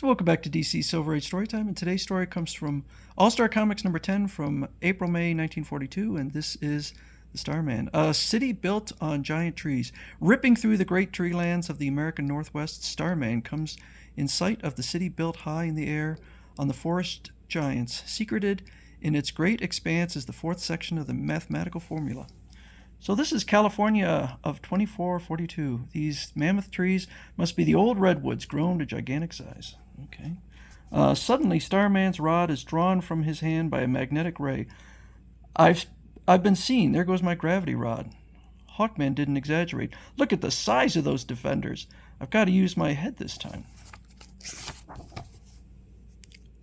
So welcome back to DC Silver Age Storytime, and today's story comes from All-Star Comics number 10 from April-May 1942, and this is the Starman. A city built on giant trees. Ripping through the great tree lands of the American Northwest, Starman comes in sight of the city built high in the air on the forest giants. Secreted in its great expanse is the fourth section of the mathematical formula. So this is California of 2442. These mammoth trees must be the old redwoods grown to gigantic size. Okay. Suddenly, Starman's rod is drawn from his hand by a magnetic ray. I've been seen. There goes my gravity rod. Hawkman didn't exaggerate. Look at the size of those defenders. I've got to use my head this time.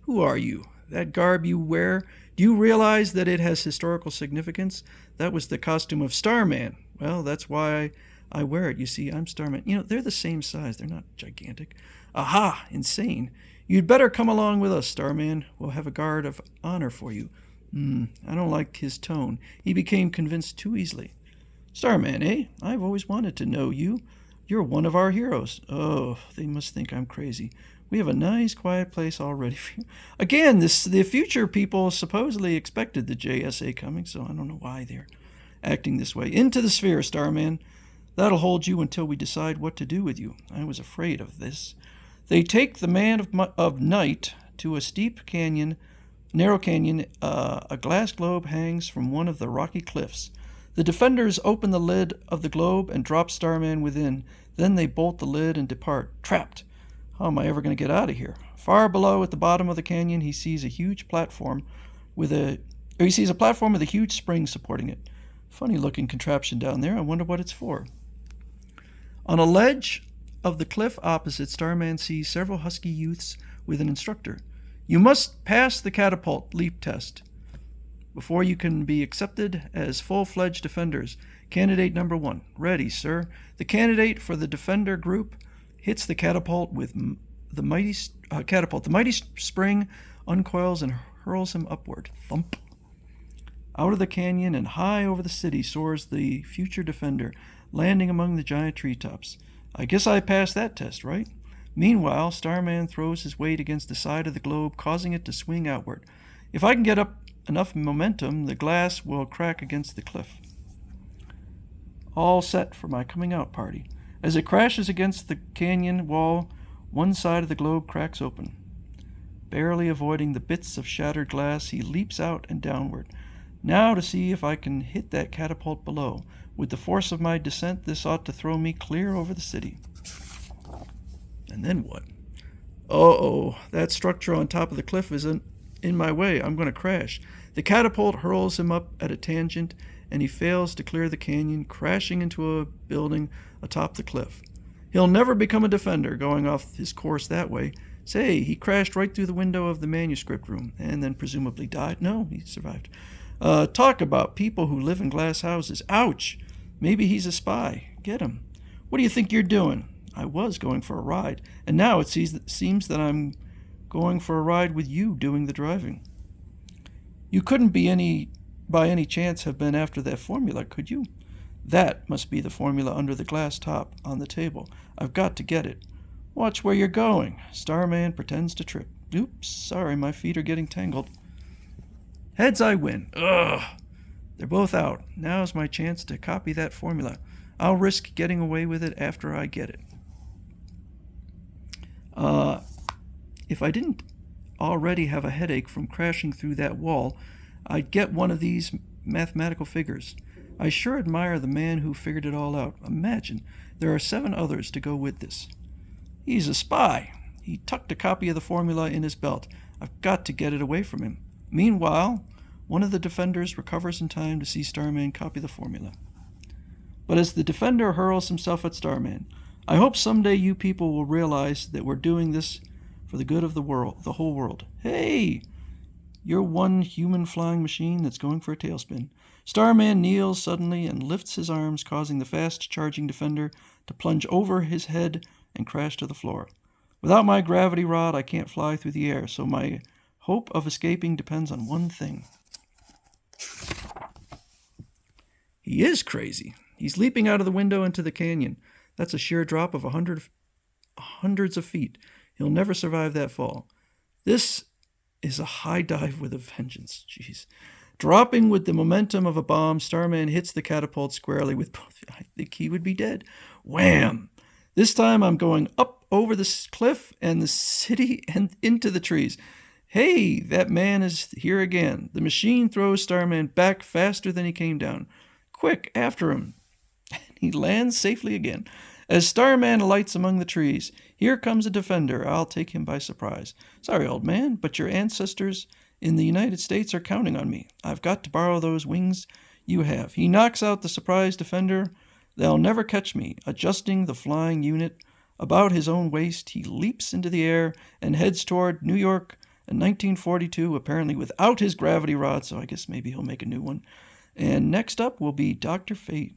Who are you? That garb you wear, do you realize that it has historical significance? That was the costume of Starman. Well, that's why I wear it. You see, I'm Starman. You know, they're the same size. They're not gigantic. Aha! Insane. You'd better come along with us, Starman. We'll have a guard of honor for you. I don't like his tone. He became convinced too easily. Starman, eh? I've always wanted to know you. You're one of our heroes. Oh, they must think I'm crazy. We have a nice, quiet place all ready for you. Again, the future people supposedly expected the JSA coming, so I don't know why they're acting this way. Into the sphere, Starman. That'll hold you until we decide what to do with you. I was afraid of this. They take the man of night to a steep canyon, narrow canyon. A glass globe hangs from one of the rocky cliffs. The defenders open the lid of the globe and drop Starman within. Then they bolt the lid and depart. Trapped. How am I ever going to get out of here? Far below, at the bottom of the canyon, he sees a platform with a huge spring supporting it. Funny-looking contraption down there. I wonder what it's for. On a ledge of the cliff opposite, Starman sees several husky youths with an instructor. You must pass the catapult leap test before you can be accepted as full-fledged defenders. Candidate number 1. Ready, sir. The candidate for the defender group hits the catapult with the mighty The mighty spring uncoils and hurls him upward. Thump. Out of the canyon and high over the city soars the future defender, landing among the giant treetops. I guess I passed that test, right? Meanwhile, Starman throws his weight against the side of the globe, causing it to swing outward. If I can get up enough momentum, the glass will crack against the cliff. All set for my coming out party. As it crashes against the canyon wall, one side of the globe cracks open. Barely avoiding the bits of shattered glass, he leaps out and downward. Now to see if I can hit that catapult below. With the force of my descent, this ought to throw me clear over the city. And then what? Uh-oh, that structure on top of the cliff is in my way. I'm going to crash. The catapult hurls him up at a tangent, and he fails to clear the canyon, crashing into a building atop the cliff. He'll never become a defender, going off his course that way. Say, he crashed right through the window of the manuscript room, and then presumably died. No, he survived. Talk about people who live in glass houses. Ouch! Maybe he's a spy. Get him. What do you think you're doing? I was going for a ride, and now it seems that I'm going for a ride with you doing the driving. You couldn't by any chance have been after that formula, could you? That must be the formula under the glass top on the table. I've got to get it. Watch where you're going. Starman pretends to trip. Oops, sorry, my feet are getting tangled. Heads, I win. Ugh! They're both out. Now's my chance to copy that formula. I'll risk getting away with it after I get it. If I didn't already have a headache from crashing through that wall, I'd get one of these mathematical figures. I sure admire the man who figured it all out. Imagine, there are 7 others to go with this. He's a spy. He tucked a copy of the formula in his belt. I've got to get it away from him. Meanwhile, one of the defenders recovers in time to see Starman copy the formula. But as the defender hurls himself at Starman, I hope someday you people will realize that we're doing this for the good of the world, the whole world. Hey! You're one human flying machine that's going for a tailspin. Starman kneels suddenly and lifts his arms, causing the fast-charging defender to plunge over his head and crash to the floor. Without my gravity rod, I can't fly through the air, so my hope of escaping depends on one thing. He is crazy. He's leaping out of the window into the canyon. That's a sheer drop of hundreds of feet. He'll never survive that fall. This is a high dive with a vengeance. Jeez. Dropping with the momentum of a bomb, Starman hits the catapult squarely with both. I think he would be dead. Wham! This time I'm going up over the cliff and the city and into the trees. Hey, that man is here again. The machine throws Starman back faster than he came down. Quick, after him. He lands safely again. As Starman alights among the trees, here comes a defender. I'll take him by surprise. Sorry, old man, but your ancestors in the United States are counting on me. I've got to borrow those wings you have. He knocks out the surprise defender. They'll never catch me. Adjusting the flying unit about his own waist, he leaps into the air and heads toward New York in 1942, apparently without his gravity rod, so I guess maybe he'll make a new one. And next up will be Dr. Fate.